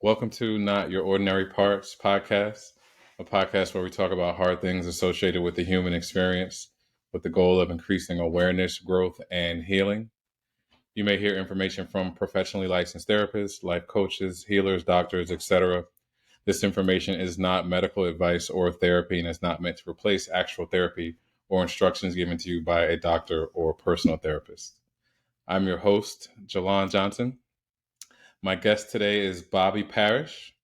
Welcome to Not Your Ordinary Parts podcast, a podcast where we talk about hard things associated with the human experience with the goal of increasing awareness, growth, and healing. You may hear information from professionally licensed therapists, life coaches, healers, doctors, etc. This information is not medical advice or therapy and is not meant to replace actual therapy or instructions given to you by a doctor or personal therapist. I'm your host, Jalon Johnson. My guest today is Bobbi Parish.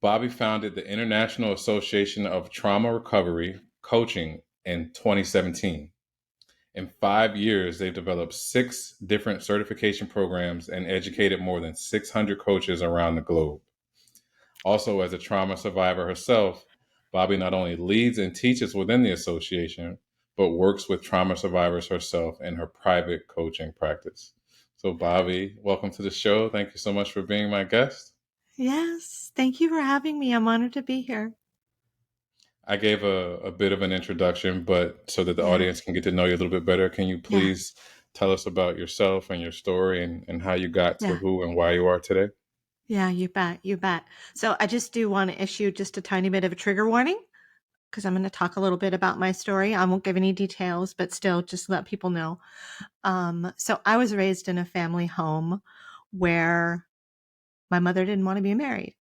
Bobbi founded the International Association of Trauma Recovery Coaching in 2017. In 5 years, they've developed 6 different certification programs and educated more than 600 coaches around the globe. Also, as a trauma survivor herself, Bobbi not only leads and teaches within the association, but works with trauma survivors herself in her private coaching practice. So, Bobbi, welcome to the show. Thank you so much for being my guest. Yes, thank you for having me. I'm honored to be here. I gave a bit of an introduction, but so that the Yeah, audience can get to know you a little bit better, can you yeah, please tell us about yourself and your story and how you got to yeah, who and why you are today? yeah, you bet, you bet. So I just do want to issue just a tiny bit of a trigger warning because I'm going to talk a little bit about my story. I won't give any details, but still just let people know. So I was raised in a family home where my mother didn't want to be married,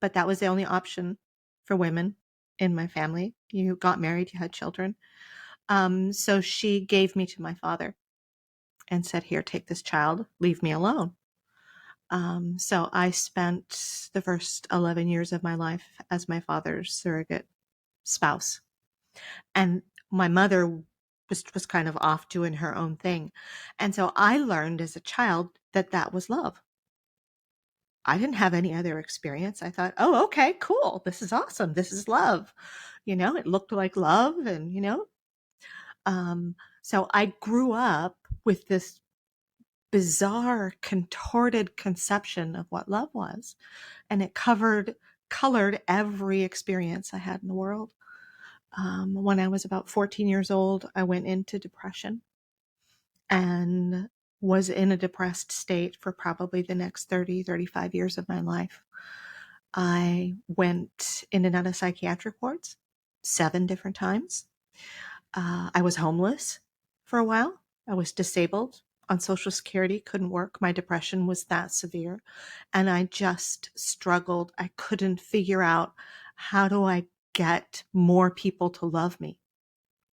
but that was the only option for women in my family. You got married, you had children. So she gave me to my father and said, "Here, take this child, leave me alone." So I spent the first 11 years of my life as my father's surrogate spouse. And my mother was kind of off doing her own thing. And so I learned as a child that that was love. I didn't have any other experience. I thought, oh, okay, cool. This is awesome. This is love. It looked like love. Um, so I grew up with this bizarre, contorted conception of what love was. And it colored every experience I had in the world. When I was about 14 years old, I went into depression and was in a depressed state for probably the next 30, 35 years of my life. I went in and out of psychiatric wards 7 different times. I was homeless for a while. I was disabled on Social Security, couldn't work. My depression was that severe. And I just struggled. I couldn't figure out, how do I get more people to love me?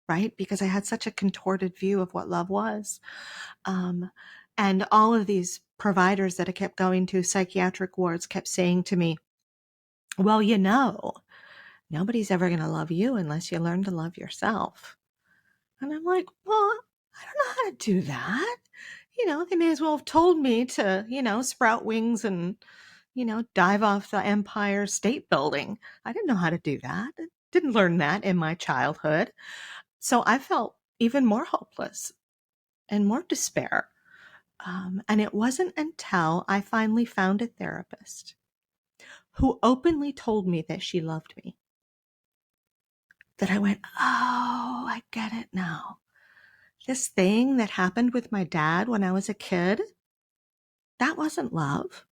Right? Because I had such a contorted view of what love was. Um, and all of these providers that I kept going to, psychiatric wards, kept saying to me, well, nobody's ever going to love you unless you learn to love yourself. And I'm like, well, I don't know how to do that. They may as well have told me to, sprout wings and, dive off the Empire State Building. I didn't know how to do that. I didn't learn that in my childhood. So I felt even more hopeless and more despair. And it wasn't until I finally found a therapist who openly told me that she loved me that I went, oh, I get it now. This thing that happened with my dad when I was a kid, that wasn't love.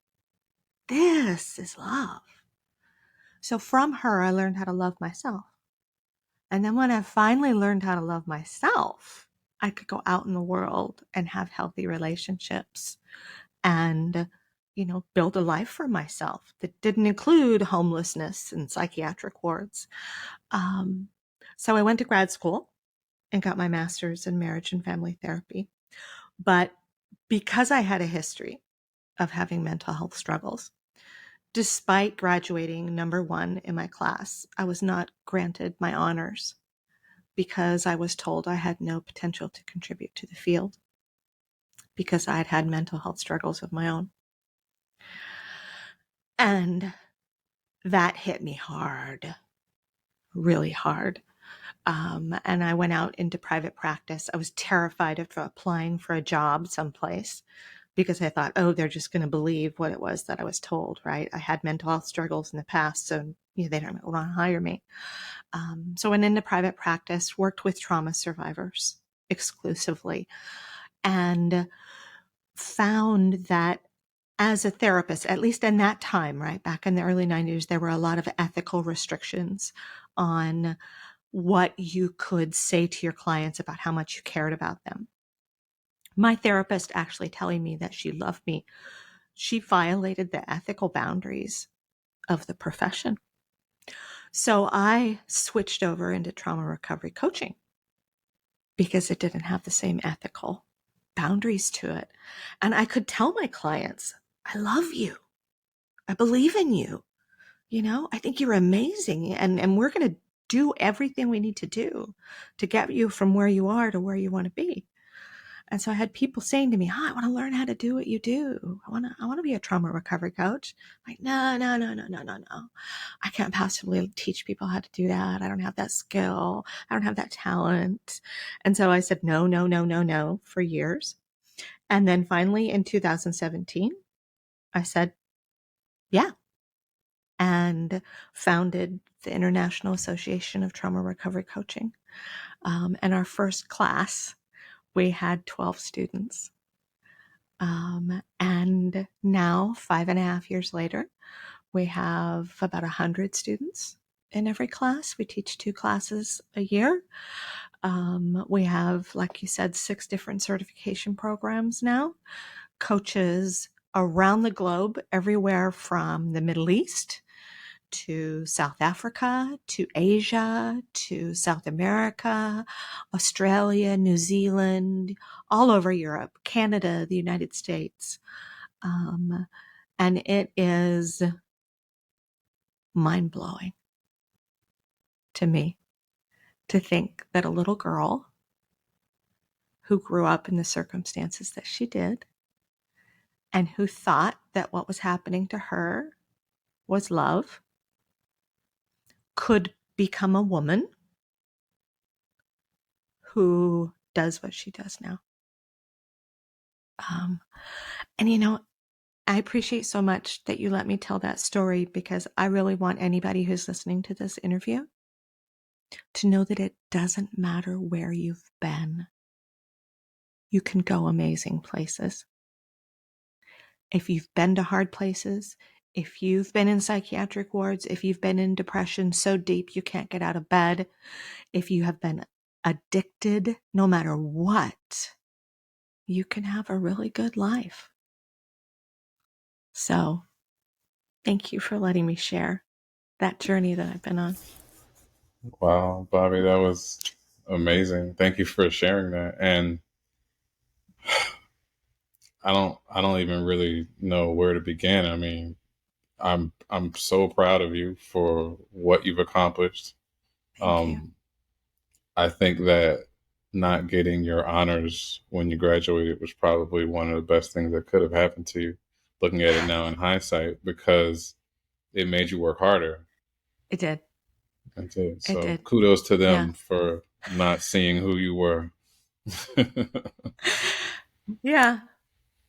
This is love. So from her, I learned how to love myself. And then when I finally learned how to love myself, I could go out in the world and have healthy relationships and, build a life for myself that didn't include homelessness and psychiatric wards. Um, so I went to grad school and got my master's in marriage and family therapy. But because I had a history of having mental health struggles, despite graduating number 1 in my class, I was not granted my honors because I was told I had no potential to contribute to the field because I had had mental health struggles of my own. And that hit me hard, really hard. And I went out into private practice. I was terrified of applying for a job someplace because I thought, oh, they're just going to believe what it was that I was told, right? I had mental health struggles in the past, so they don't want to hire me. So I went into private practice, worked with trauma survivors exclusively, and found that as a therapist, at least in that time, right back in the early 90s, there were a lot of ethical restrictions on what you could say to your clients about how much you cared about them. My therapist actually telling me that she loved me, she violated the ethical boundaries of the profession. So I switched over into trauma recovery coaching because it didn't have the same ethical boundaries to it. And I could tell my clients, I love you. I believe in you. You know, I think you're amazing. And we're going to do everything we need to do to get you from where you are to where you want to be. And so I had people saying to me, I want to learn how to do what you do. I want to be a trauma recovery coach. I'm like, no. I can't possibly teach people how to do that. I don't have that skill. I don't have that talent. And so I said, no for years. And then finally in 2017, I said, yeah, and founded the International Association of Trauma Recovery Coaching. And our first class, we had 12 students. And now, 5.5 years later, we have about 100 students in every class. We teach 2 classes a year. We have, like you said, 6 different certification programs now. Coaches around the globe, everywhere from the Middle East to South Africa, to Asia, to South America, Australia, New Zealand, all over Europe, Canada, the United States. And it is mind-blowing to me to think that a little girl who grew up in the circumstances that she did and who thought that what was happening to her was love could become a woman who does what she does now. And you know, I appreciate so much that you let me tell that story, because I really want anybody who's listening to this interview to know that it doesn't matter where you've been. You can go amazing places. If you've been to hard places, if you've been in psychiatric wards, if you've been in depression so deep you can't get out of bed, if you have been addicted, no matter what, you can have a really good life. So, thank you for letting me share that journey that I've been on. Wow, Bobbi, that was amazing. Thank you for sharing that. And I don't even really know where to begin. I mean, I'm so proud of you for what you've accomplished. Thank you. I think that not getting your honors when you graduated was probably one of the best things that could have happened to you, looking at it now in hindsight, because it made you work harder. It did. That's it. It So did. kudos to Yeah. them for not seeing who you were. Yeah.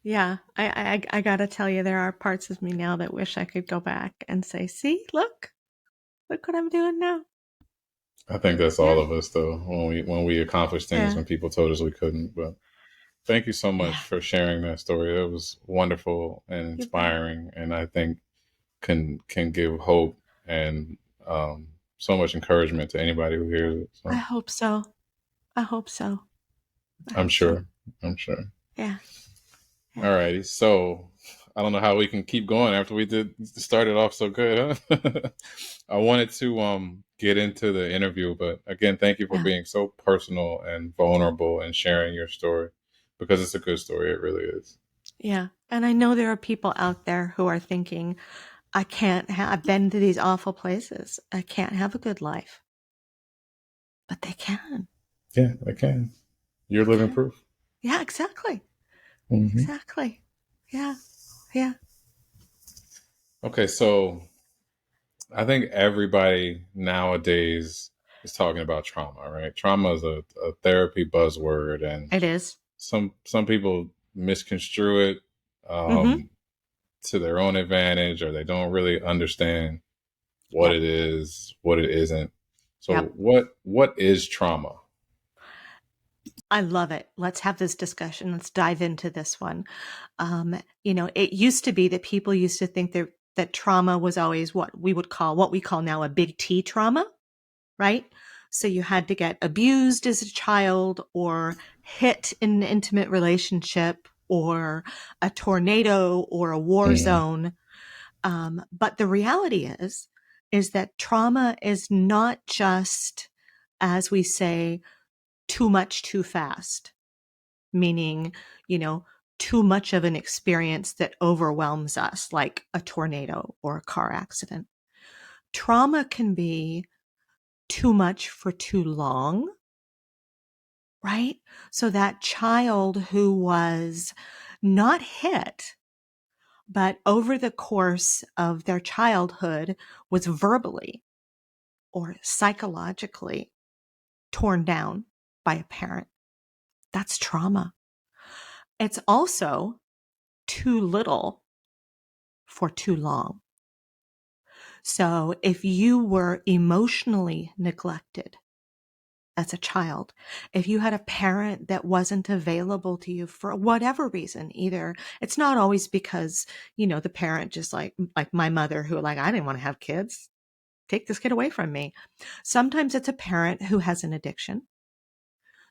Yeah. I gotta tell you, there are parts of me now that wish I could go back and say, see, look what I'm doing now. I think that's Yeah. all of us, though, when we accomplish things Yeah. when people told us we couldn't. But thank you so much Yeah. for sharing that story. It was wonderful and You bet. inspiring, and I think can give hope and so much encouragement to anybody who hears it. I So hope so. I hope so. I I'm hope so. sure. I'm sure. Yeah. All Yeah. righty. So I don't know how we can keep going after we did started off so good, huh? I wanted to get into the interview, but again, thank you for Yeah. being so personal and vulnerable and sharing your story, because it's a good story. It really is. Yeah. And I know there are people out there who are thinking, I've been to these awful places. I can't have a good life. But they can. Yeah, I can. You're They living can. proof. Yeah, exactly. Hmm. Exactly. Yeah. Yeah. Okay, so I think everybody nowadays is talking about trauma, right? Trauma is a therapy buzzword, and It is. some people misconstrue it Mm-hmm. um, to their own advantage, or they don't really understand what Yep. it is, what it isn't. So Yep. what is trauma? I love it. Let's have this discussion. Let's dive into this one. It used to be that people used to think that trauma was always what we call now a big T trauma, right? So you had to get abused as a child or hit in an intimate relationship or a tornado or a war zone. But the reality is that trauma is not just, as we say, too much too fast, meaning, too much of an experience that overwhelms us, like a tornado or a car accident. Trauma can be too much for too long, right? So that child who was not hit, but over the course of their childhood was verbally or psychologically torn down by a parent, that's trauma. It's also too little for too long. So if you were emotionally neglected as a child, if you had a parent that wasn't available to you for whatever reason, either it's not always because, the parent just like my mother who I didn't want to have kids. Take this kid away from me. Sometimes it's a parent who has an addiction.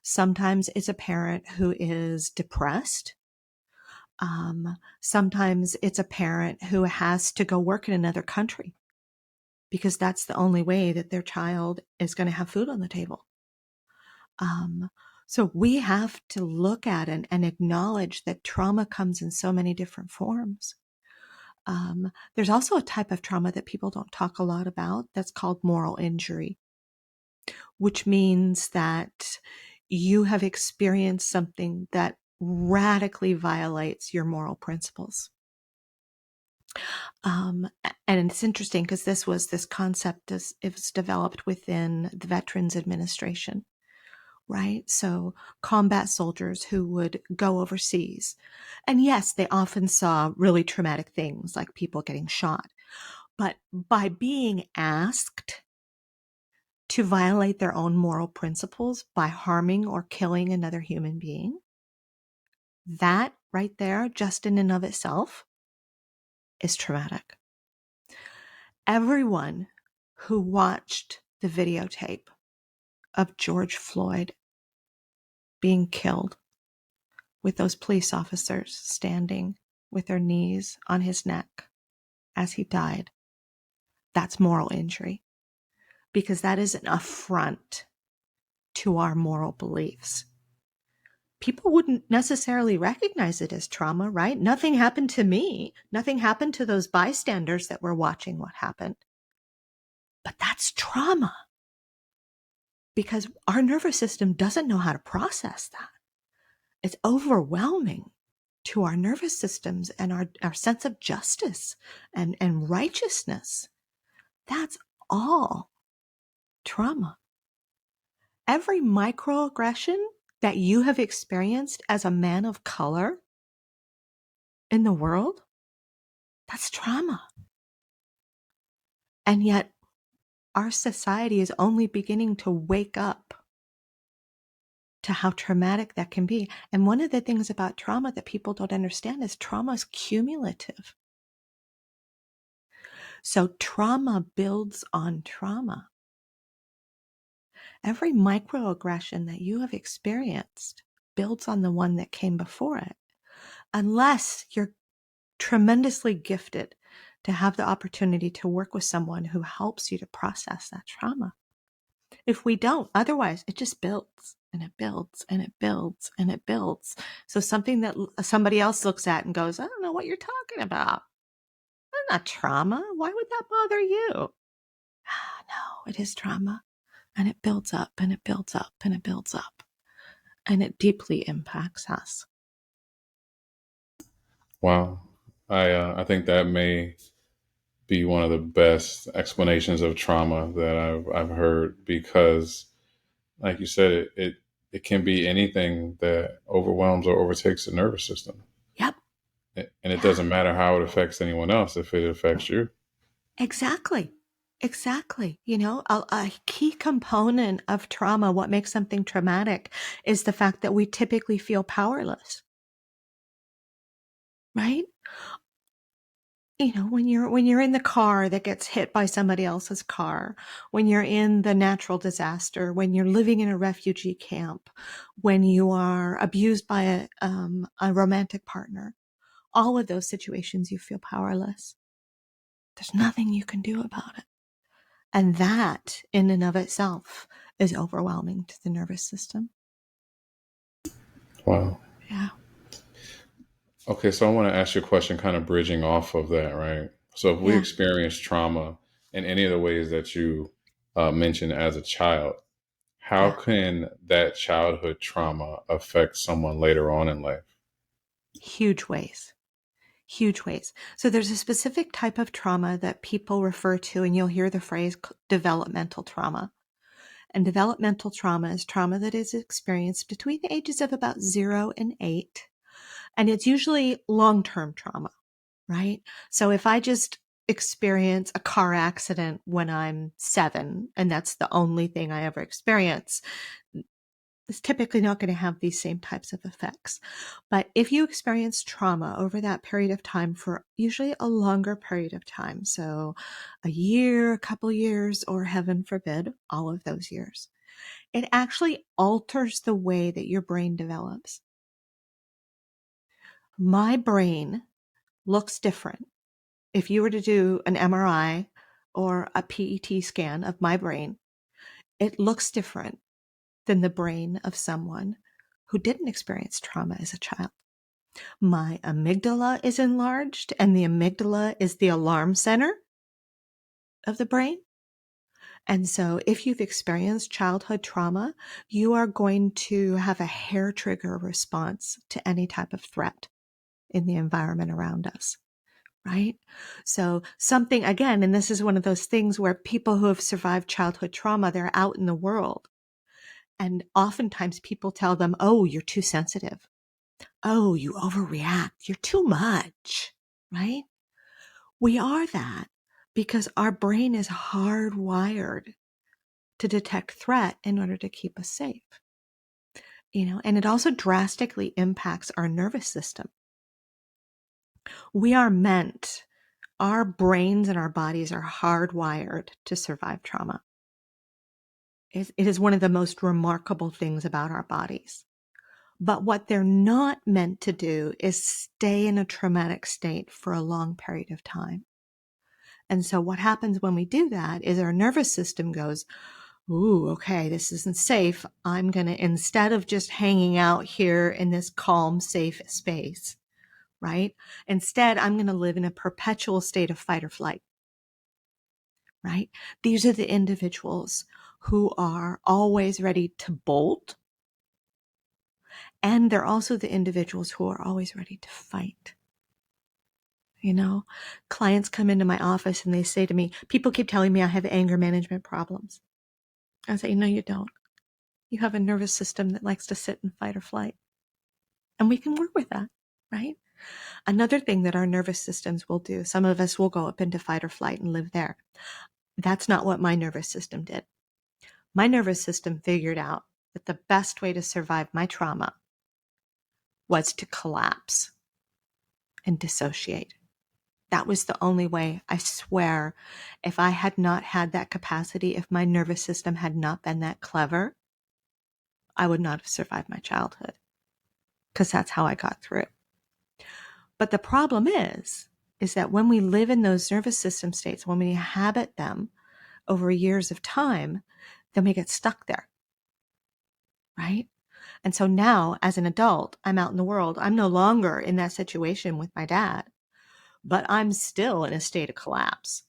Sometimes it's a parent who is depressed. Sometimes it's a parent who has to go work in another country because that's the only way that their child is going to have food on the table. So we have to look at it and acknowledge that trauma comes in so many different forms. There's also a type of trauma that people don't talk a lot about that's called moral injury, which means that you have experienced something that radically violates your moral principles. And it's interesting because this concept it was developed within the Veterans Administration, right? So combat soldiers who would go overseas. And yes, they often saw really traumatic things like people getting shot. But by being asked to violate their own moral principles by harming or killing another human being, that right there, just in and of itself, is traumatic. Everyone who watched the videotape of George Floyd being killed with those police officers standing with their knees on his neck as he died, that's moral injury, because that is an affront to our moral beliefs. People wouldn't necessarily recognize it as trauma, right? Nothing happened to me. Nothing happened to those bystanders that were watching what happened. But that's trauma because our nervous system doesn't know how to process that. It's overwhelming to our nervous systems and our sense of justice and righteousness. That's all trauma. Every microaggression that you have experienced as a man of color in the world, that's trauma. And yet our society is only beginning to wake up to how traumatic that can be. And one of the things about trauma that people don't understand is trauma is cumulative. So trauma builds on trauma. Every microaggression that you have experienced builds on the one that came before it, unless you're tremendously gifted to have the opportunity to work with someone who helps you to process that trauma. If we don't, otherwise it just builds and it builds and it builds and it builds. So something that somebody else looks at and goes, I don't know what you're talking about. That's not trauma. Why would that bother you? No, it is trauma. And it builds up and it builds up and it builds up. And it deeply impacts us. Wow. I think that may be one of the best explanations of trauma that I've heard, because like you said, it can be anything that overwhelms or overtakes the nervous system. Yep. And it doesn't matter how it affects anyone else if it affects you. Exactly. Exactly. A key component of trauma, what makes something traumatic, is the fact that we typically feel powerless, right? When you're in the car that gets hit by somebody else's car, when you're in the natural disaster, when you're living in a refugee camp, when you are abused by a romantic partner, all of those situations you feel powerless. There's nothing you can do about it. And that in and of itself is overwhelming to the nervous system. Wow. Yeah. Okay, so I want to ask you a question kind of bridging off of that, right? So if we Yeah. experience trauma in any of the ways that you mentioned as a child, how Yeah. can that childhood trauma affect someone later on in life? Huge ways. Huge ways. So there's a specific type of trauma that people refer to, and you'll hear the phrase developmental trauma. And developmental trauma is trauma that is experienced between the ages of about 0 and 8. And it's usually long-term trauma, right? So if I just experience a car accident when I'm 7, and that's the only thing I ever experience, it's typically not going to have these same types of effects. But if you experience trauma over that period of time for usually a longer period of time, so a year, a couple years, or heaven forbid, all of those years, it actually alters the way that your brain develops. My brain looks different. If you were to do an MRI or a PET scan of my brain, it looks different than the brain of someone who didn't experience trauma as a child. My amygdala is enlarged, and the amygdala is the alarm center of the brain. And so if you've experienced childhood trauma, you are going to have a hair trigger response to any type of threat in the environment around us, right? So something, again, and this is one of those things where people who have survived childhood trauma, they're out in the world. And oftentimes people tell them, oh, you're too sensitive. Oh, you overreact. You're too much, right? We are that because our brain is hardwired to detect threat in order to keep us safe. And it also drastically impacts our nervous system. We are meant, our brains and our bodies are hardwired to survive trauma. It is one of the most remarkable things about our bodies. But what they're not meant to do is stay in a traumatic state for a long period of time. And so what happens when we do that is our nervous system goes, ooh, okay, this isn't safe. I'm going to, instead of just hanging out here in this calm, safe space, right? Instead, I'm going to live in a perpetual state of fight or flight, right? These are the individuals who are always ready to bolt. And they're also the individuals who are always ready to fight. Clients come into my office and they say to me, people keep telling me I have anger management problems. I say, no, you don't. You have a nervous system that likes to sit in fight or flight. And we can work with that, right? Another thing that our nervous systems will do, some of us will go up into fight or flight and live there. That's not what my nervous system did. My nervous system figured out that the best way to survive my trauma was to collapse and dissociate. That was the only way. I swear, if I had not had that capacity, if my nervous system had not been that clever, I would not have survived my childhood, because that's how I got through. But the problem is that when we live in those nervous system states, when we inhabit them over years of time, then we get stuck there, right? And so now, as an adult, I'm out in the world. I'm no longer in that situation with my dad, but I'm still in a state of collapse.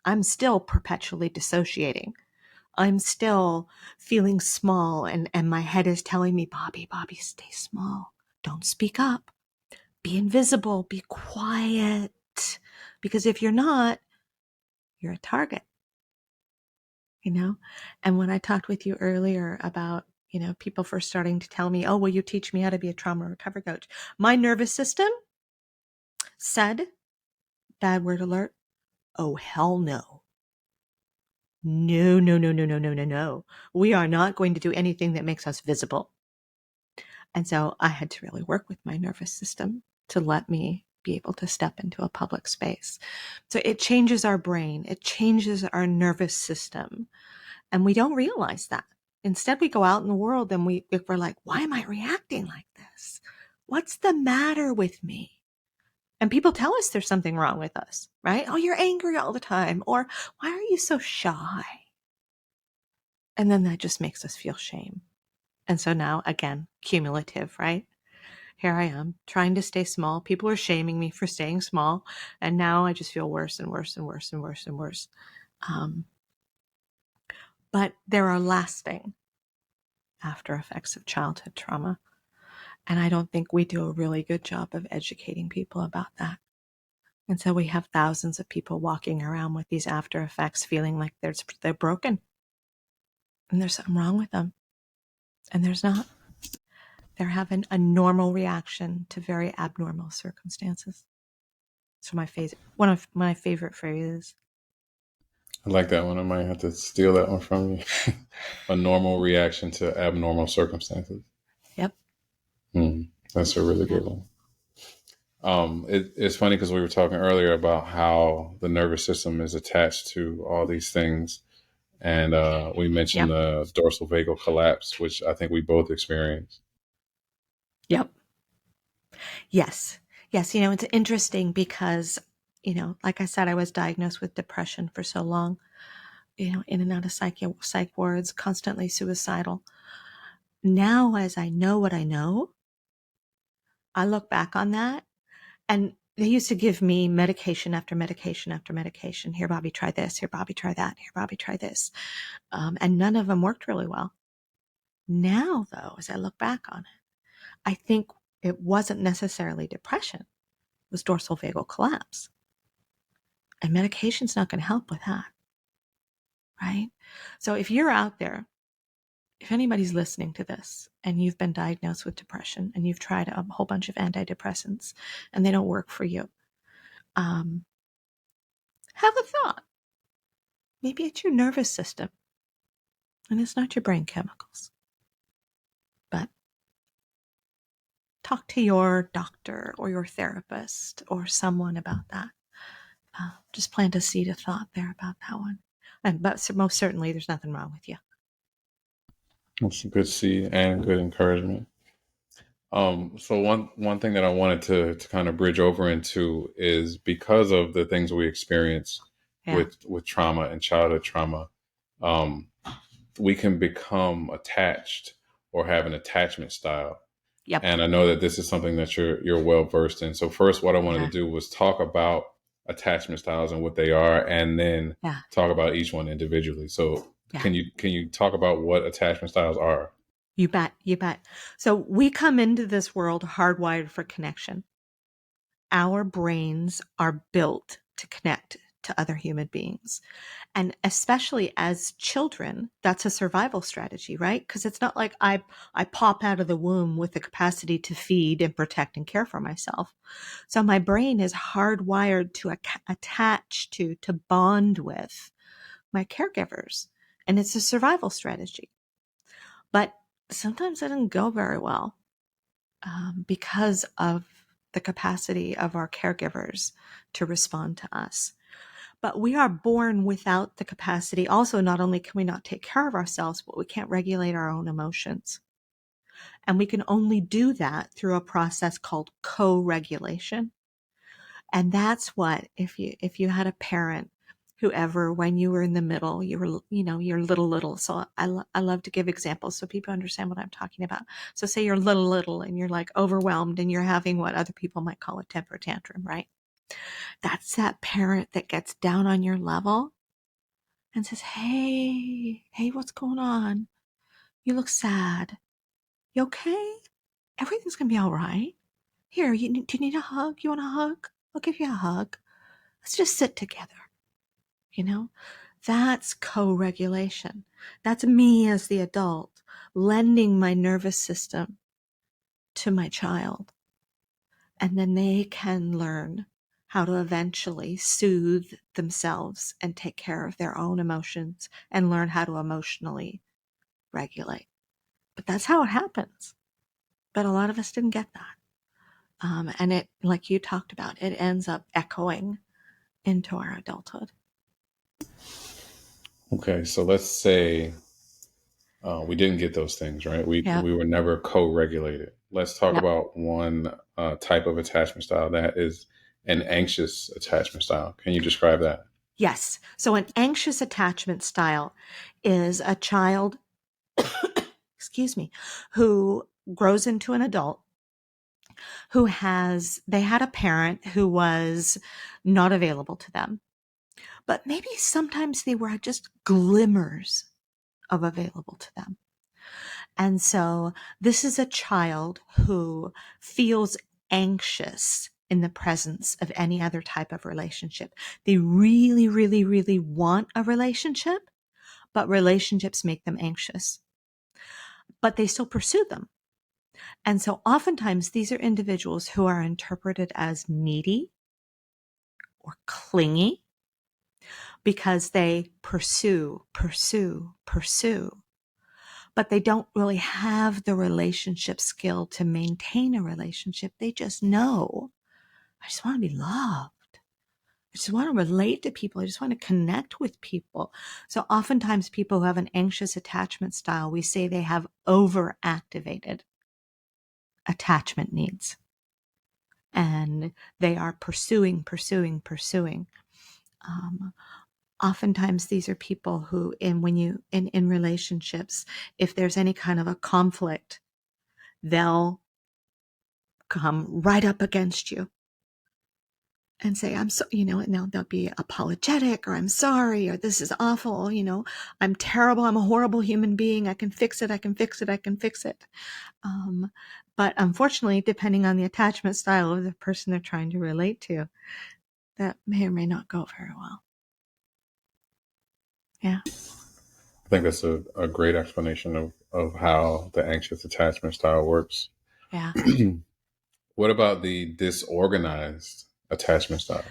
I'm still perpetually dissociating. I'm still feeling small, and my head is telling me, Bobbi, stay small. Don't speak up. Be invisible. Be quiet. Because if you're not, you're a target, And when I talked with you earlier about, people first starting to tell me, oh, will you teach me how to be a trauma recovery coach? My nervous system said, bad word alert, oh, hell no. no, no, no, no, no, no, no, no. We are not going to do anything that makes us visible. And so I had to really work with my nervous system to let me be able to step into a public space. So it changes our brain. It changes our nervous system. And we don't realize that. Instead, we go out in the world and we're like, why am I reacting like this? What's the matter with me? And people tell us there's something wrong with us, right? Oh, you're angry all the time. Or why are you so shy? And then that just makes us feel shame. And so now, again, cumulative, right? Here I am trying to stay small. People are shaming me for staying small. And now I just feel worse and worse and worse and worse and worse. But there are lasting after effects of childhood trauma. And I don't think we do a really good job of educating people about that. And so we have thousands of people walking around with these after effects feeling like they're broken. And there's something wrong with them. And there's not. They're having a normal reaction to very abnormal circumstances. So one of my favorite phrases. I like that one. I might have to steal that one from you. A normal reaction to abnormal circumstances. Yep. That's a really good one. It's funny because we were talking earlier about how the nervous system is attached to all these things. And we mentioned the dorsal vagal collapse, which I think we both experienced. Yep. Yes. Yes. It's interesting because, like I said, I was diagnosed with depression for so long, in and out of psych wards, constantly suicidal. Now, as I know what I know, I look back on that, and they used to give me medication after medication after medication. Here, Bobbi, try this. Here, Bobbi, try that. Here, Bobbi, try this. And none of them worked really well. Now, though, as I look back on it, I think it wasn't necessarily depression. It was dorsal vagal collapse. And medication's not going to help with that, right? So if you're out there, if anybody's listening to this and you've been diagnosed with depression and you've tried a whole bunch of antidepressants and they don't work for you, have a thought. Maybe it's your nervous system and it's not your brain chemicals. But talk to your doctor or your therapist or someone about that. Just plant a seed of thought there about that one. But most certainly there's nothing wrong with you. That's a good seed and good encouragement. So one thing that I wanted to kind of bridge over into is because of the things we experience with trauma and childhood trauma, we can become attached or have an attachment style. Yep. And I know that this is something that you're well versed in. So first, what I wanted to do was talk about attachment styles and what they are, and then talk about each one individually. So can you talk about what attachment styles are? You bet. You bet. So we come into this world hardwired for connection. Our brains are built to connect to other human beings. And especially as children, that's a survival strategy, right? Because it's not like I pop out of the womb with the capacity to feed and protect and care for myself. So my brain is hardwired to attach to bond with my caregivers. And it's a survival strategy. But sometimes it doesn't go very well because of the capacity of our caregivers to respond to us. But we are born without the capacity. Also, not only can we not take care of ourselves, but we can't regulate our own emotions. And we can only do that through a process called co-regulation. And that's what, if you had a parent whoever, when you were in the middle, you were, you're little. So I love to give examples so people understand what I'm talking about. So say you're little and you're like overwhelmed and you're having what other people might call a temper tantrum, right? That's that parent that gets down on your level and says, hey, what's going on? You look sad. You okay? Everything's going to be all right. Here, do you need a hug? You want a hug? I'll give you a hug. Let's just sit together. That's co-regulation. That's me as the adult lending my nervous system to my child. And then they can learn how to eventually soothe themselves and take care of their own emotions and learn how to emotionally regulate. But that's how it happens. But a lot of us didn't get that. And it, like you talked about, it ends up echoing into our adulthood. Okay, so let's say we didn't get those things, right? Yeah. We were never co-regulated. Let's talk Yeah. about one type of attachment style that is an anxious attachment style. Can you describe that? Yes. So an anxious attachment style is a child, excuse me, who grows into an adult they had a parent who was not available to them, but maybe sometimes they were just glimmers of available to them. And so this is a child who feels anxious in the presence of any other type of relationship. They really, really, really want a relationship, but relationships make them anxious. But they still pursue them. And so oftentimes these are individuals who are interpreted as needy or clingy because they pursue, but they don't really have the relationship skill to maintain a relationship. They just know, I just want to be loved. I just want to relate to people. I just want to connect with people. So oftentimes people who have an anxious attachment style, we say they have overactivated attachment needs. And they are pursuing. Oftentimes these are people who, in relationships, if there's any kind of a conflict, they'll come right up against you and say, I'm so, and they'll be apologetic, or I'm sorry, or this is awful, I'm terrible, I'm a horrible human being, I can fix it. But unfortunately, depending on the attachment style of the person they're trying to relate to, that may or may not go very well. Yeah. I think that's a great explanation of how the anxious attachment style works. Yeah. What about the disorganized attachment style?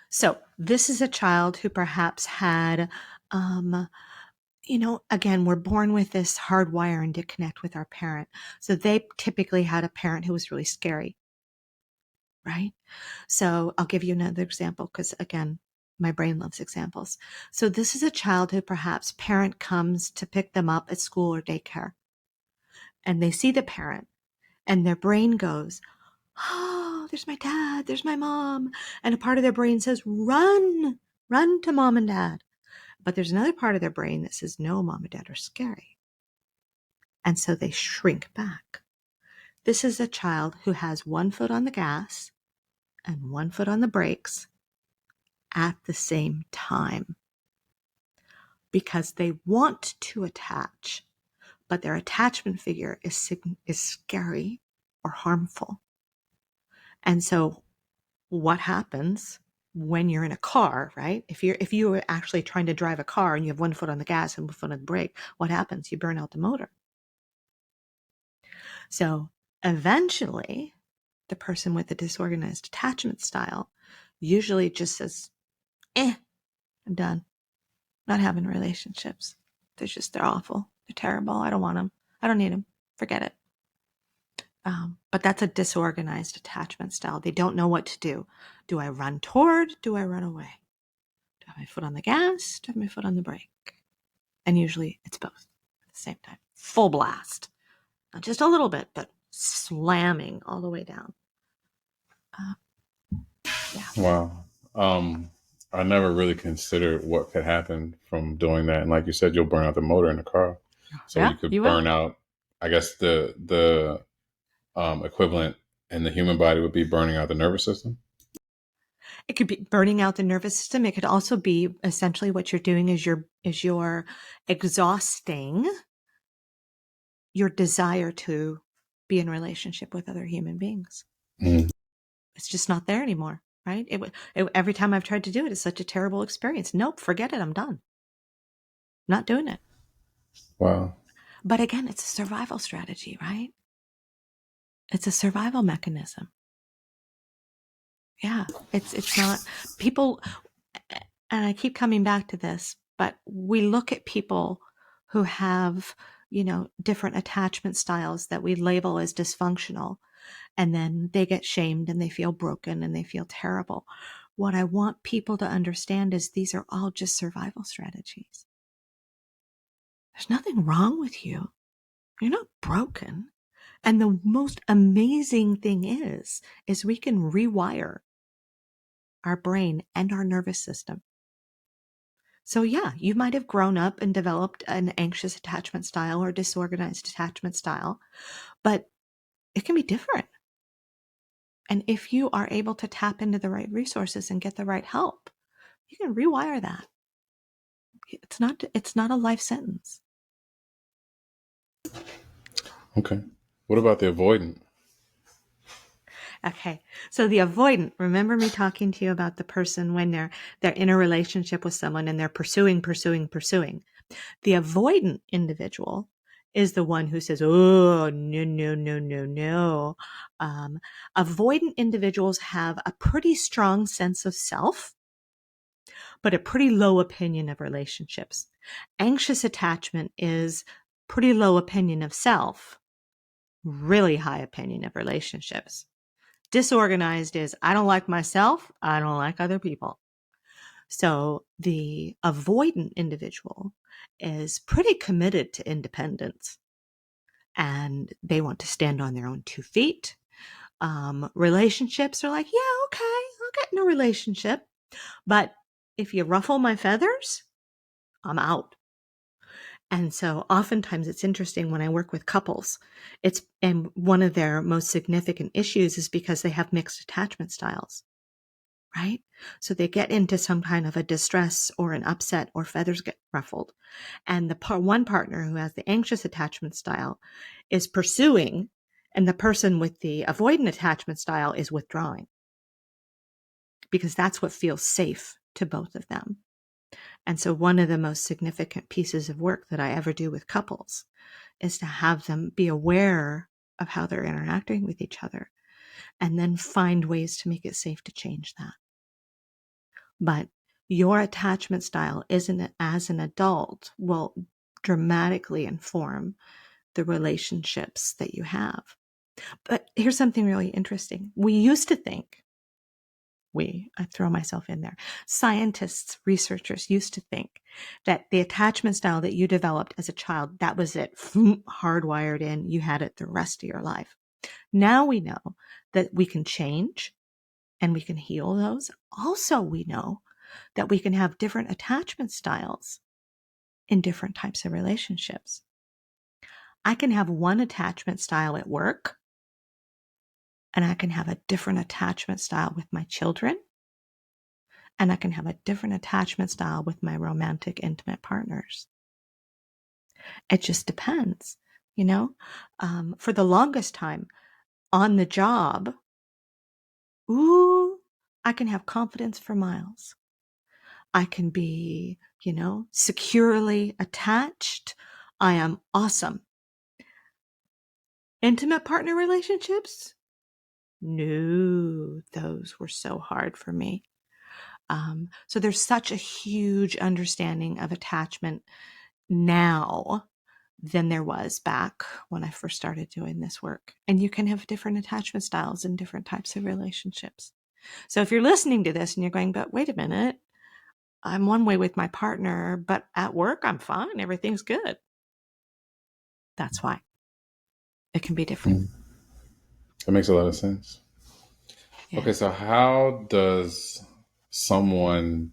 So this is a child who perhaps had, again, we're born with this hardwiring to connect with our parent. So they typically had a parent who was really scary, right? So I'll give you another example because, again, my brain loves examples. So this is a child who perhaps parent comes to pick them up at school or daycare, and they see the parent and their brain goes, oh, there's my dad, there's my mom. And a part of their brain says, run to mom and dad. But there's another part of their brain that says, no, mom and dad are scary. And so they shrink back. This is a child who has one foot on the gas and one foot on the brakes at the same time because they want to attach, but their attachment figure is scary or harmful. And so what happens when you're in a car, right? If you were actually trying to drive a car and you have one foot on the gas and one foot on the brake, what happens? You burn out the motor. So eventually, the person with the disorganized attachment style usually just says, I'm done. Not having relationships. They're awful. They're terrible. I don't want them. I don't need them. Forget it. But that's a disorganized attachment style. They don't know what to do. Do I run toward? Do I run away? Do I have my foot on the gas? Do I have my foot on the brake? And usually it's both at the same time. Full blast. Not just a little bit, but slamming all the way down. Yeah. Wow. I never really considered what could happen from doing that. And like you said, you'll burn out the motor in the car. So Yeah, you could you will. burn out, I guess the equivalent in the human body would be burning out the nervous system. It could be burning out the nervous system. It could also be essentially what you're doing is you're exhausting your desire to be in relationship with other human beings. Mm. It's just not there anymore, right? Every time I've tried to do it, it's such a terrible experience. Nope, forget it. I'm done. Not doing it. Wow. But again, it's a survival strategy, right? It's a survival mechanism. Yeah, it's not people, and I keep coming back to this, but we look at people who have, different attachment styles that we label as dysfunctional, and then they get shamed and they feel broken and they feel terrible. What I want people to understand is these are all just survival strategies. There's nothing wrong with you. You're not broken. And the most amazing thing is we can rewire our brain and our nervous system. So yeah, you might have grown up and developed an anxious attachment style or disorganized attachment style, but it can be different. And if you are able to tap into the right resources and get the right help, you can rewire that. It's not a life sentence. Okay. What about the avoidant? Okay. So the avoidant, remember me talking to you about the person when they're in a relationship with someone and they're pursuing. The avoidant individual is the one who says, "Oh, no, no, no, no, no." Avoidant individuals have a pretty strong sense of self, but a pretty low opinion of relationships. Anxious attachment is pretty low opinion of self, really high opinion of relationships. Disorganized is I don't like myself, I don't like other people. So the avoidant individual is pretty committed to independence and they want to stand on their own 2 feet. Relationships are like, yeah, okay, I'll get in a relationship. But if you ruffle my feathers, I'm out. And so oftentimes it's interesting when I work with couples, and one of their most significant issues is because they have mixed attachment styles. Right? So they get into some kind of a distress or an upset or feathers get ruffled. And the one partner who has the anxious attachment style is pursuing, and the person with the avoidant attachment style is withdrawing because that's what feels safe to both of them. And so one of the most significant pieces of work that I ever do with couples is to have them be aware of how they're interacting with each other and then find ways to make it safe to change that. But your attachment style isn't as an adult will dramatically inform the relationships that you have. But here's something really interesting. We used to think, I throw myself in there, scientists, researchers used to think that the attachment style that you developed as a child, that was it, hardwired in, you had it the rest of your life. Now we know that we can change and we can heal those. Also, we know that we can have different attachment styles in different types of relationships. I can have one attachment style at work, and I can have a different attachment style with my children, and I can have a different attachment style with my romantic, intimate partners. It just depends, you know? For the longest time on the job, I can have confidence for miles. I can be, securely attached. I am awesome. Intimate partner relationships? No, those were so hard for me. So there's such a huge understanding of attachment now than there was back when I first started doing this work. And you can have different attachment styles in different types of relationships. So if you're listening to this and you're going, but wait a minute, I'm one way with my partner, but at work I'm fine. Everything's good. That's why it can be different. That makes a lot of sense. Yeah. Okay, so how does someone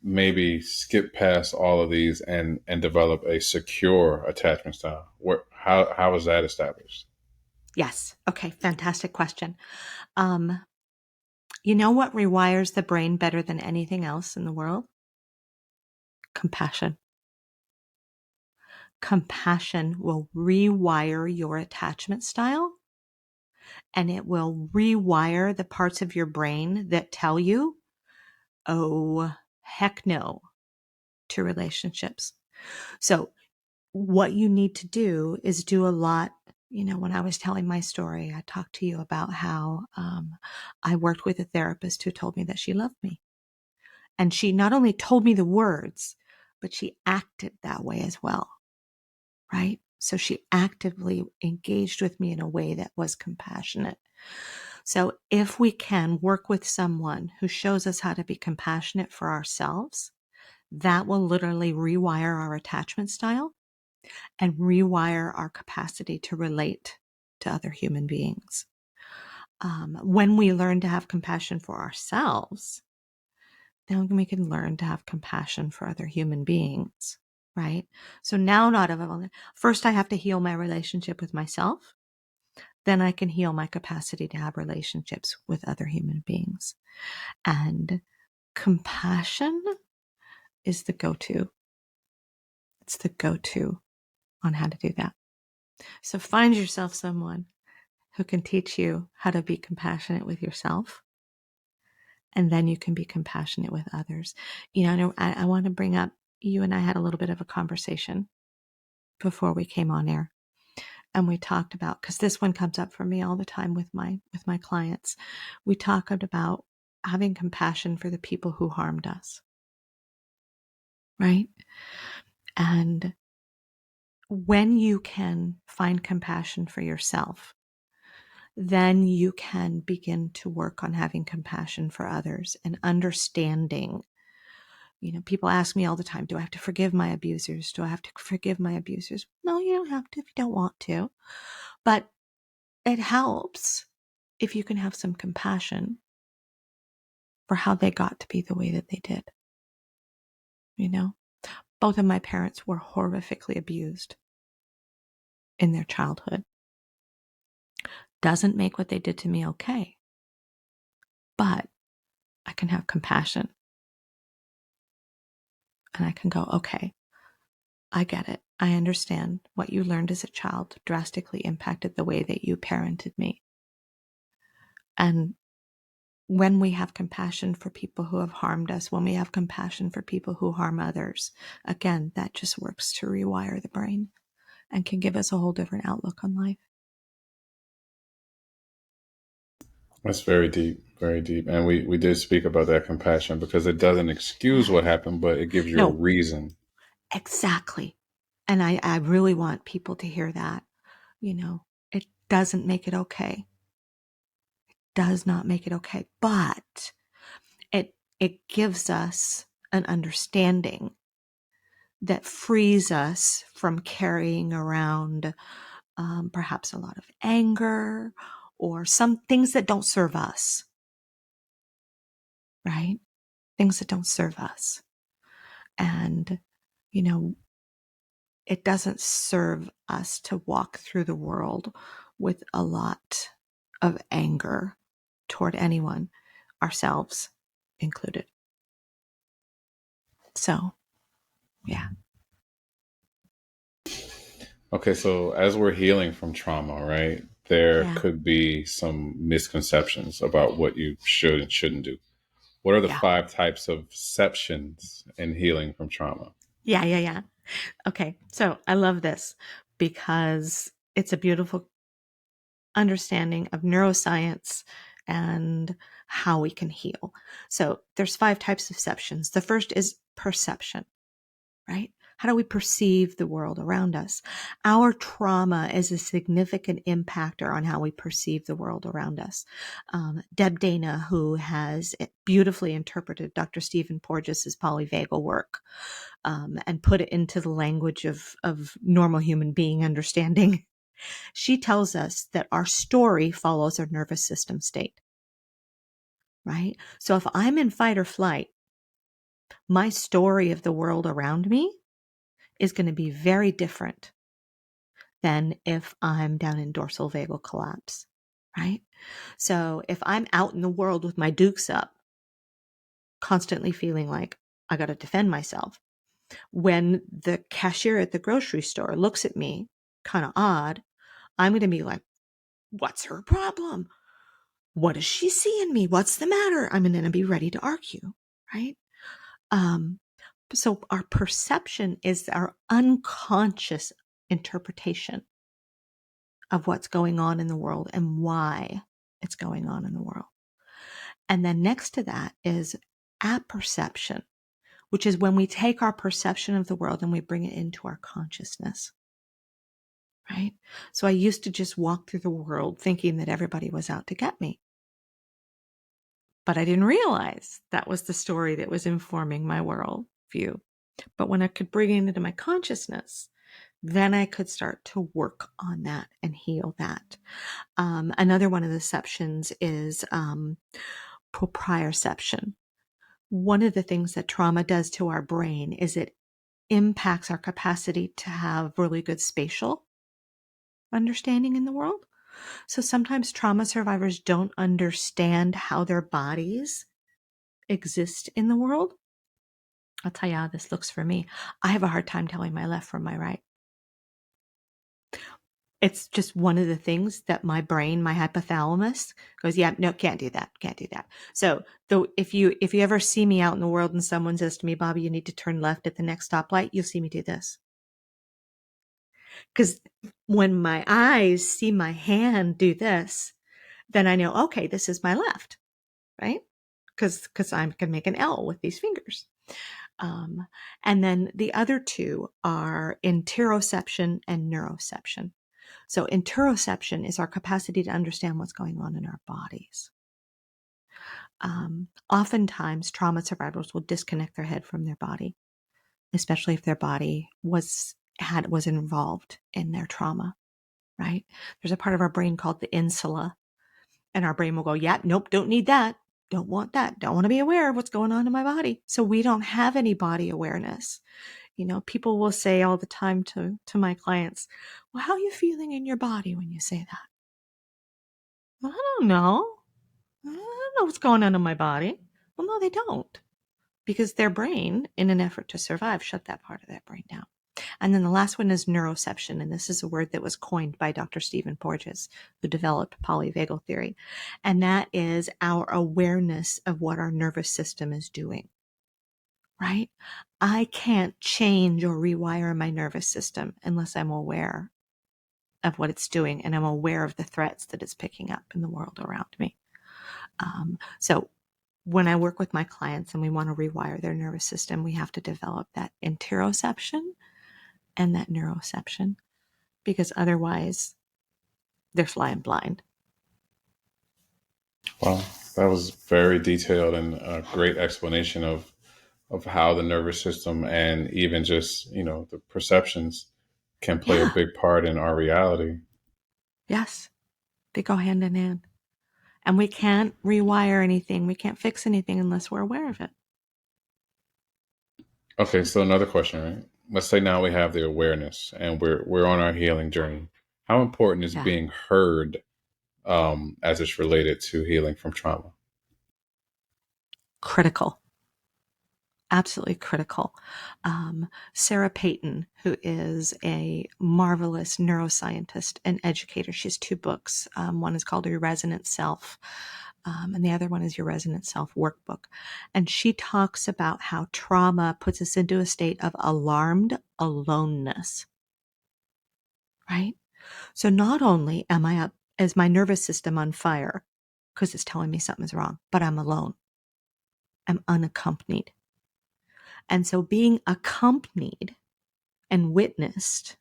maybe skip past all of these and develop a secure attachment style? How is that established? Yes. Okay. Fantastic question. You know what rewires the brain better than anything else in the world? Compassion. Compassion will rewire your attachment style, and it will rewire the parts of your brain that tell you, oh, heck no, to relationships. So what you need to do is do a lot. When I was telling my story, I talked to you about how I worked with a therapist who told me that she loved me. And she not only told me the words, but she acted that way as well, right? So she actively engaged with me in a way that was compassionate. So if we can work with someone who shows us how to be compassionate for ourselves, that will literally rewire our attachment style and rewire our capacity to relate to other human beings. When we learn to have compassion for ourselves, then we can learn to have compassion for other human beings, right? So now, first I have to heal my relationship with myself. Then I can heal my capacity to have relationships with other human beings. And compassion is the go-to. It's the go-to on how to do that. So find yourself someone who can teach you how to be compassionate with yourself. And then you can be compassionate with others. I want to bring up, you and I had a little bit of a conversation before we came on air. And we talked about, because this one comes up for me all the time with my clients. We talked about having compassion for the people who harmed us. Right? And when you can find compassion for yourself, then you can begin to work on having compassion for others and understanding. People ask me all the time, do I have to forgive my abusers? Do I have to forgive my abusers? No, you don't have to if you don't want to. But it helps if you can have some compassion for how they got to be the way that they did. Both of my parents were horrifically abused in their childhood. Doesn't make what they did to me okay. But I can have compassion. And I can go, okay, I get it. I understand what you learned as a child drastically impacted the way that you parented me. And when we have compassion for people who have harmed us, when we have compassion for people who harm others, again, that just works to rewire the brain and can give us a whole different outlook on life. That's very deep, very deep. And we did speak about that compassion because it doesn't excuse what happened, but it gives you a No, reason. exactly. And I really want people to hear that. It doesn't make it okay. It does not make it okay. But it gives us an understanding that frees us from carrying around perhaps a lot of anger or some things that don't serve us, right? Things that don't serve us. And, it doesn't serve us to walk through the world with a lot of anger toward anyone, ourselves included. So, yeah. Okay, so as we're healing from trauma, right, there Yeah. could be some misconceptions about what you should and shouldn't do. What are the Yeah. 5 types of exceptions in healing from trauma? Yeah. Okay. So I love this because it's a beautiful understanding of neuroscience and how we can heal. So there's 5 types of perceptions. The first is perception, right? How do we perceive the world around us? Our trauma is a significant impactor on how we perceive the world around us. Deb Dana, who has beautifully interpreted Dr. Stephen Porges's polyvagal work and put it into the language of normal human being understanding, she tells us that our story follows our nervous system state, right? So if I'm in fight or flight, my story of the world around me is going to be very different than if I'm down in dorsal vagal collapse, right? So if I'm out in the world with my dukes up, constantly feeling like I got to defend myself, when the cashier at the grocery store looks at me kind of odd, I'm going to be like, what's her problem? What does she see in me? What's the matter? I'm going to be ready to argue, right? So our perception is our unconscious interpretation of what's going on in the world and why it's going on in the world. And then next to that is apperception, which is when we take our perception of the world and we bring it into our consciousness, right? So I used to just walk through the world thinking that everybody was out to get me. But I didn't realize that was the story that was informing my world view. But when I could bring it into my consciousness, then I could start to work on that and heal that. Another one of the deceptions is proprioception. One of the things that trauma does to our brain is it impacts our capacity to have really good spatial understanding in the world. So sometimes trauma survivors don't understand how their bodies exist in the world. I'll tell you how this looks for me. I have a hard time telling my left from my right. It's just one of the things that my brain, my hypothalamus goes, yeah, no, can't do that. Can't do that. So though, if you ever see me out in the world and someone says to me, Bobbi, you need to turn left at the next stoplight, you'll see me do this. Because when my eyes see my hand do this, then I know, okay, this is my left, right? Because I can make an L with these fingers. And then the other two are interoception and neuroception. So interoception is our capacity to understand what's going on in our bodies. Oftentimes, trauma survivors will disconnect their head from their body, especially if their body was involved in their trauma, right? There's a part of our brain called the insula, and our brain will go, yeah, nope, don't need that. Don't want that. Don't want to be aware of what's going on in my body. So we don't have any body awareness. You know, people will say all the time to my clients, well, how are you feeling in your body when you say that? Well, I don't know. I don't know what's going on in my body. Well, no, they don't. Because their brain, in an effort to survive, shut that part of that brain down. And then the last one is neuroception. And this is a word that was coined by Dr. Stephen Porges, who developed polyvagal theory. And that is our awareness of what our nervous system is doing, right? I can't change or rewire my nervous system unless I'm aware of what it's doing and I'm aware of the threats that it's picking up in the world around me. So when I work with my clients and we want to rewire their nervous system, we have to develop that interoception and that neuroception, because otherwise they're flying blind. Wow, that was very detailed and a great explanation of how the nervous system and even just, the perceptions can play a Yeah. big part in our reality. Yes. They go hand in hand. And we can't rewire anything. We can't fix anything unless we're aware of it. Okay, so another question, right? Let's say now we have the awareness and we're on our healing journey. How important is Yeah. being heard as it's related to healing from trauma? Critical. Absolutely critical. Sarah Payton, who is a marvelous neuroscientist and educator, she has two books. One is called Your Resonant Self, and the other one is Your Resonant Self Workbook. And she talks about how trauma puts us into a state of alarmed aloneness, right? So not only is my nervous system on fire because it's telling me something's wrong, but I'm alone. I'm unaccompanied. And so being accompanied and witnessed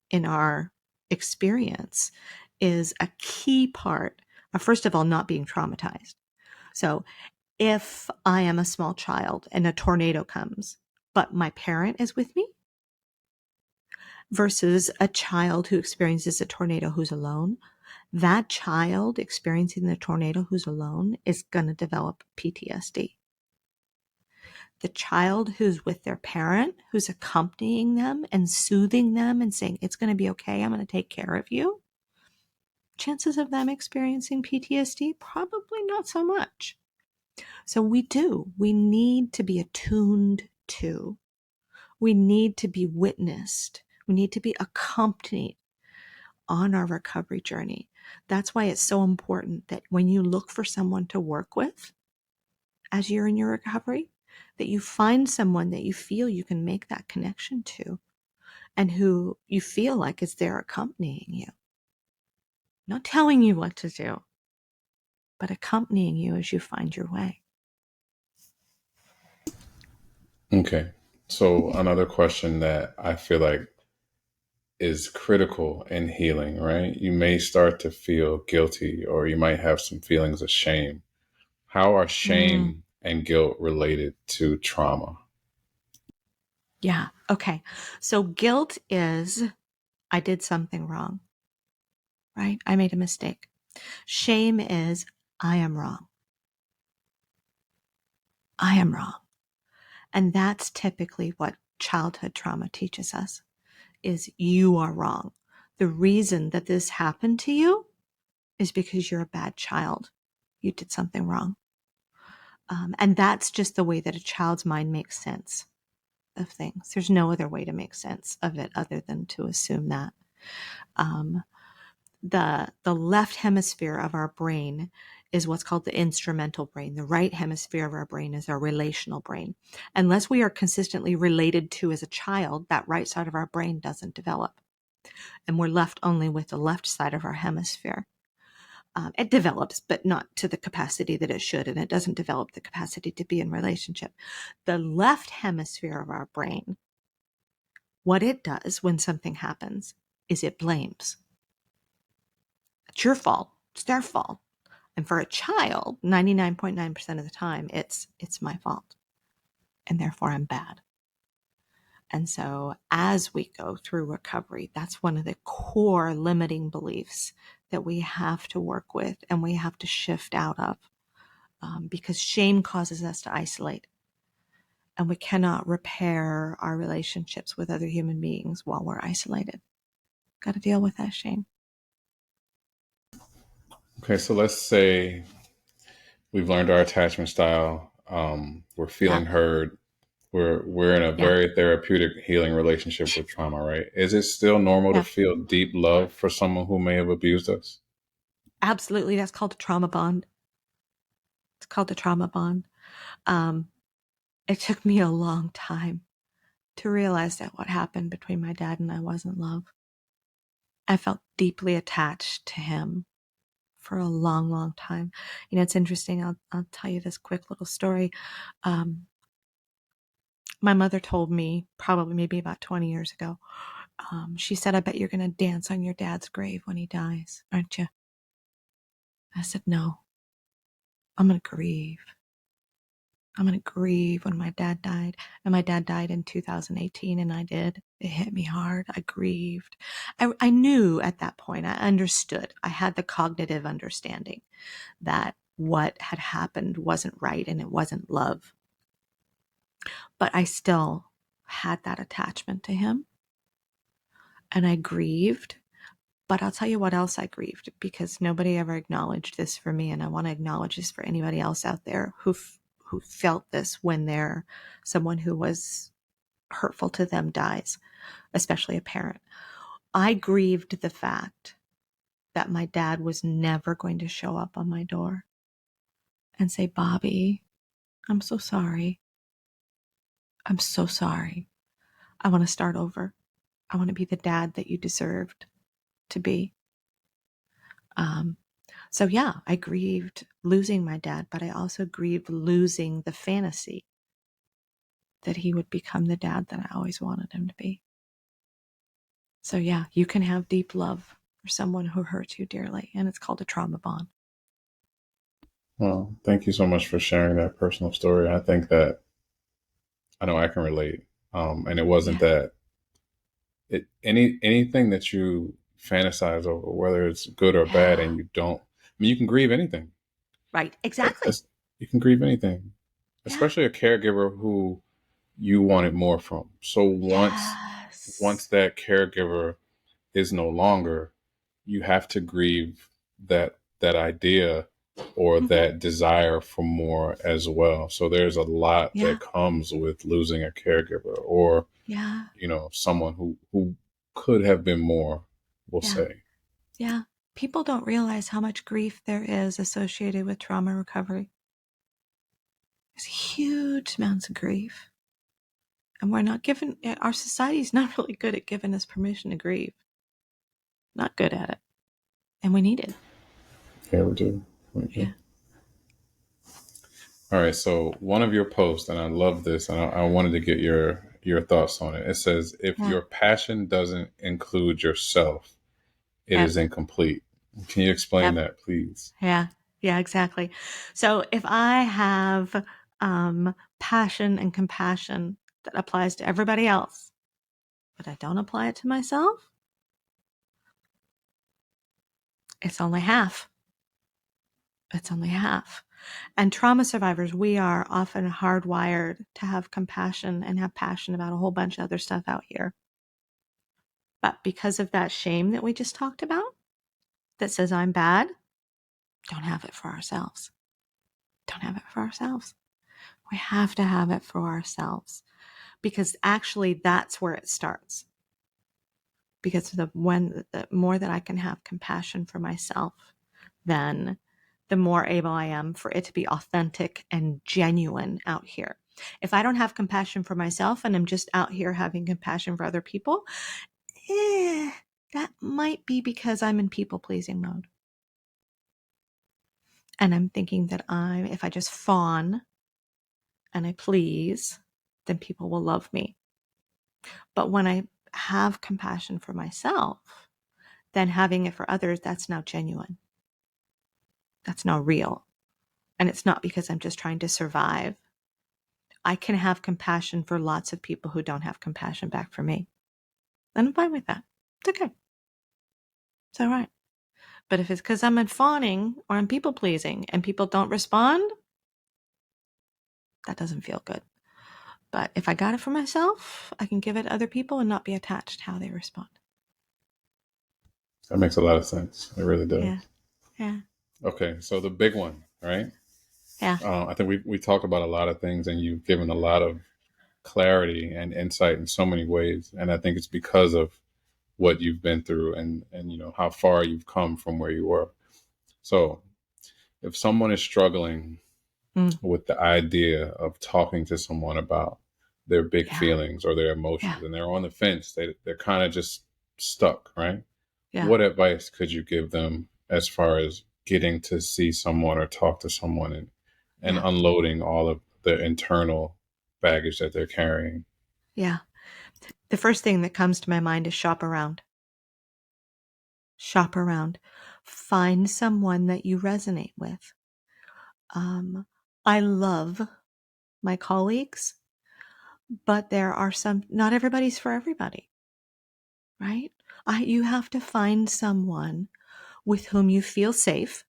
in our experience is a key part of, first of all, not being traumatized. So if I am a small child and a tornado comes, but my parent is with me, versus a child who experiences a tornado who's alone, that child experiencing the tornado who's alone is going to develop PTSD. The child who's with their parent, who's accompanying them and soothing them and saying, it's going to be okay, I'm going to take care of you, chances of them experiencing PTSD, probably not so much. So we need to be attuned to, we need to be witnessed, we need to be accompanied on our recovery journey. That's why it's so important that when you look for someone to work with as you're in your recovery, that you find someone that you feel you can make that connection to and who you feel like is there accompanying you. not telling you what to do, but accompanying you as you find your way. Okay. So another question that I feel like is critical in healing, right? You may start to feel guilty or you might have some feelings of shame. How are Mm, shame and guilt related to trauma? yeah. Okay. So guilt is I did something wrong, right? I made a mistake. Shame is I am wrong. I am wrong. And that's typically what childhood trauma teaches us is you are wrong. The reason that this happened to you is because you're a bad child. You did something wrong. And that's just the way that a child's mind makes sense of things. There's no other way to make sense of it other than to assume that. Um, the left hemisphere of our brain is what's called the instrumental brain. The right hemisphere of our brain is our relational brain. Unless we are consistently related to as a child, that right side of our brain doesn't develop. And we're left only with the left side of our hemisphere. It develops, but not to the capacity that it should, and it doesn't develop the capacity to be in relationship. The left hemisphere of our brain, what it does when something happens is it blames. It's your fault. It's their fault. And for a child, 99.9% of the time, it's my fault. And therefore I'm bad. And so as we go through recovery, that's one of the core limiting beliefs that we have to work with and we have to shift out of, because shame causes us to isolate. And we cannot repair our relationships with other human beings while we're isolated. Got to deal with that shame. Okay, so let's say we've learned our attachment style. We're Yeah. feeling heard. We're in a Yeah. very therapeutic healing relationship with trauma, right? Is it still normal to Yeah. feel deep love for someone who may have abused us? Absolutely. That's called a trauma bond. It's called a trauma bond. Um, it took me a long time to realize that what happened between my dad and I wasn't love. I felt deeply attached to him for a long, long time. You know, it's interesting. I'll tell you this quick little story. Um, my mother told me probably maybe about 20 years ago. She said, "I bet you're going to dance on your dad's grave when he dies, aren't you?" I said, "No, I'm going to grieve. I'm going to grieve when my dad died." And my dad died in 2018, and I did. It hit me hard. I grieved. I knew at that point, I understood. I had the cognitive understanding that what had happened wasn't right and it wasn't love. But I still had that attachment to him, and I grieved. But I'll tell you what else I grieved, because nobody ever acknowledged this for me, and I want to acknowledge this for anybody else out there who felt this when they're someone who was hurtful to them dies, especially a parent. I grieved the fact that my dad was never going to show up on my door and say, "Bobbi, I'm so sorry. I'm so sorry. I want to start over. I want to be the dad that you deserved to be." Um, so yeah, I grieved losing my dad, but I also grieved losing the fantasy that he would become the dad that I always wanted him to be. So yeah, you can have deep love for someone who hurts you dearly, and it's called a trauma bond. Well, thank you so much for sharing that personal story. I think that I know I can relate. And it wasn't Yeah. that anything that you fantasize over, whether it's good or bad, Yeah. and you don't. I mean, you can grieve anything. Right. Exactly. You can grieve anything, Yeah. especially a caregiver who you wanted more from. So once Yes. that caregiver is no longer, you have to grieve that idea or Mm-hmm. that desire for more as well. So there's a lot Yeah. that comes with losing a caregiver or, Yeah. someone who could have been more, we'll Yeah. say. Yeah. People don't realize how much grief there is associated with trauma recovery. There's huge amounts of grief. And we're not given, our society is not really good at giving us permission to grieve. Not good at it. And we need it. Yeah, we do. Yeah. All right. So one of your posts, and I love this, and I wanted to get your thoughts on it. It says, "If Yeah. your passion doesn't include yourself, it Yep. is incomplete." Can you explain Yep. that, please? Yeah. Yeah, exactly. So if I have passion and compassion that applies to everybody else, but I don't apply it to myself, it's only half. It's only half. And trauma survivors, we are often hardwired to have compassion and have passion about a whole bunch of other stuff out here. But because of that shame that we just talked about, that says I'm bad, don't have it for ourselves. Don't have it for ourselves. We have to have it for ourselves because actually that's where it starts. Because the more that I can have compassion for myself, then the more able I am for it to be authentic and genuine out here. If I don't have compassion for myself and I'm just out here having compassion for other people, that might be because I'm in people pleasing mode. And I'm thinking that if I just fawn and I please, then people will love me. But when I have compassion for myself, then having it for others, that's now genuine. That's now real. And it's not because I'm just trying to survive. I can have compassion for lots of people who don't have compassion back for me. And I'm fine with that. It's okay. It's all right. But if it's because I'm fawning or I'm people pleasing and people don't respond, that doesn't feel good. But if I got it for myself, I can give it to other people and not be attached to how they respond. That makes a lot of sense. It really does. Yeah. Yeah. Okay. So the big one, right? Yeah. I think we talked about a lot of things, and you've given a lot of clarity and insight in so many ways. And I think it's because of what you've been through and how far you've come from where you were. So if someone is struggling Mm. with the idea of talking to someone about their big Yeah. feelings or their Yeah. emotions and they're on the fence, they're kind of just stuck, right? Yeah. What advice could you give them as far as getting to see someone or talk to someone and Yeah. unloading all of the internal baggage that they're carrying? Yeah. The first thing that comes to my mind is shop around. Shop around. Find someone that you resonate with. I love my colleagues, but there are not everybody's for everybody, right? You have to find someone with whom you feel safe,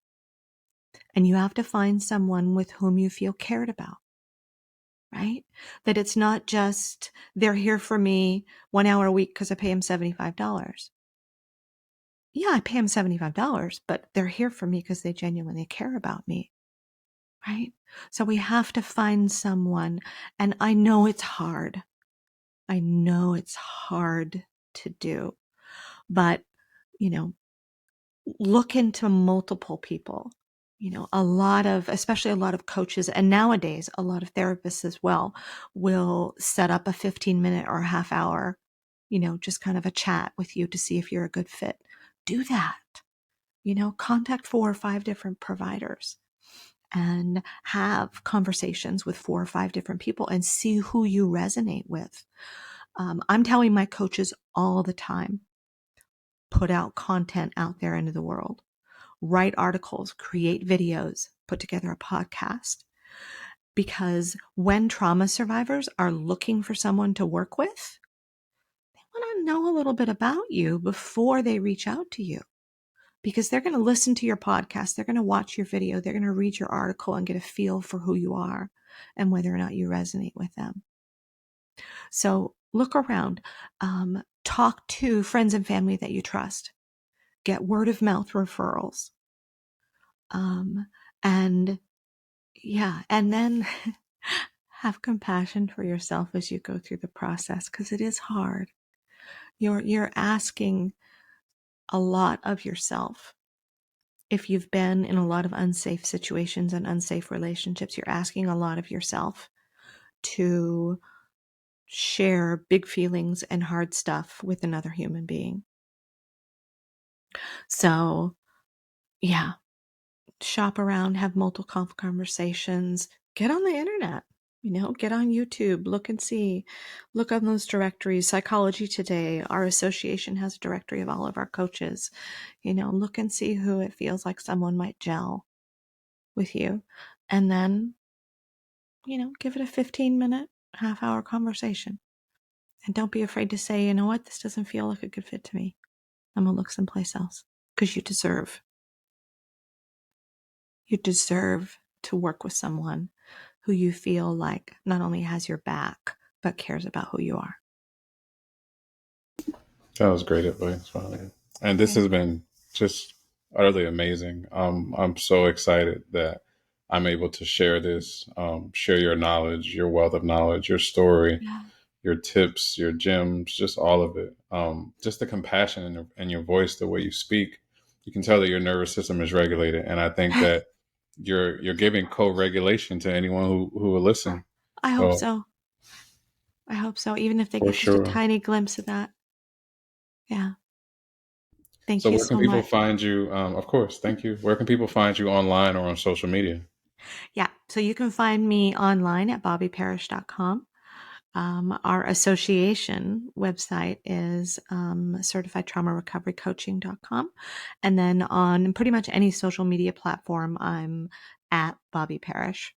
and you have to find someone with whom you feel cared about, right? That it's not just they're here for me 1 hour a week because I pay them $75. Yeah, I pay them $75, but they're here for me because they genuinely care about me, right? So we have to find someone, and I know it's hard. I know it's hard to do, but, look into multiple people. Especially a lot of coaches, and nowadays a lot of therapists as well, will set up a 15-minute or a half hour, just kind of a chat with you to see if you're a good fit. Do that. Contact 4 or 5 different providers and have conversations with 4 or 5 different people and see who you resonate with. I'm telling my coaches all the time, put out content out there into the world, write articles, create videos, put together a podcast. Because when trauma survivors are looking for someone to work with, they want to know a little bit about you before they reach out to you. Because they're going to listen to your podcast, they're going to watch your video, they're going to read your article and get a feel for who you are and whether or not you resonate with them. So look around, talk to friends and family that you trust, get word of mouth referrals. And then have compassion for yourself as you go through the process, because it is hard. You're asking a lot of yourself. If you've been in a lot of unsafe situations and unsafe relationships, you're asking a lot of yourself to share big feelings and hard stuff with another human being. So Yeah. Shop around, have multiple conversations, get on the internet, get on YouTube, look and see, look on those directories. Psychology Today, our association has a directory of all of our coaches. Look and see who it feels like someone might gel with you. And then, give it a 15-minute, half-hour conversation. And don't be afraid to say, you know what, this doesn't feel like a good fit to me. I'm going to look someplace else, because you deserve to work with someone who you feel like not only has your back, but cares about who you are. That was great advice, Ronnie. And this Yeah. has been just utterly amazing. I'm so excited that I'm able to share this, share your knowledge, your wealth of knowledge, your story, Yeah. your tips, your gems, just all of it. Just the compassion in your voice, the way you speak. You can tell that your nervous system is regulated, and I think that you're giving co-regulation to anyone who will listen. I hope So so. I hope so. Even if they for get just a sure. tiny glimpse of that. Yeah. Thank So you where can so people much. find you? Of course, thank you. Where can people find you online or on social media? Yeah. So you can find me online at bobbiparish.com. Our association website is certifiedtrauma-recovery-coaching.com. And then on pretty much any social media platform, I'm at Bobbi Parish.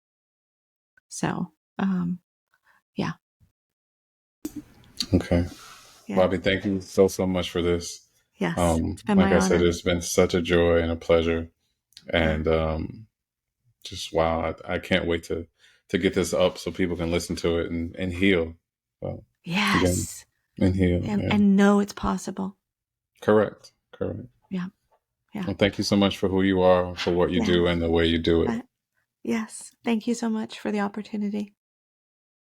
So, yeah. Okay. Yeah. Bobbi, thank you so much for this. Yes. It's been Like my I said, honor. it's been such a joy and a pleasure. Yeah. And just wow, I can't wait to get this up so people can listen to it and heal. So again, Yes. and heal. And Yeah. and know it's possible. Correct. Correct. Yeah. Yeah. Well, thank you so much for who you are, for what you Yeah. do, and the way you do it. Yes. Thank you so much for the opportunity.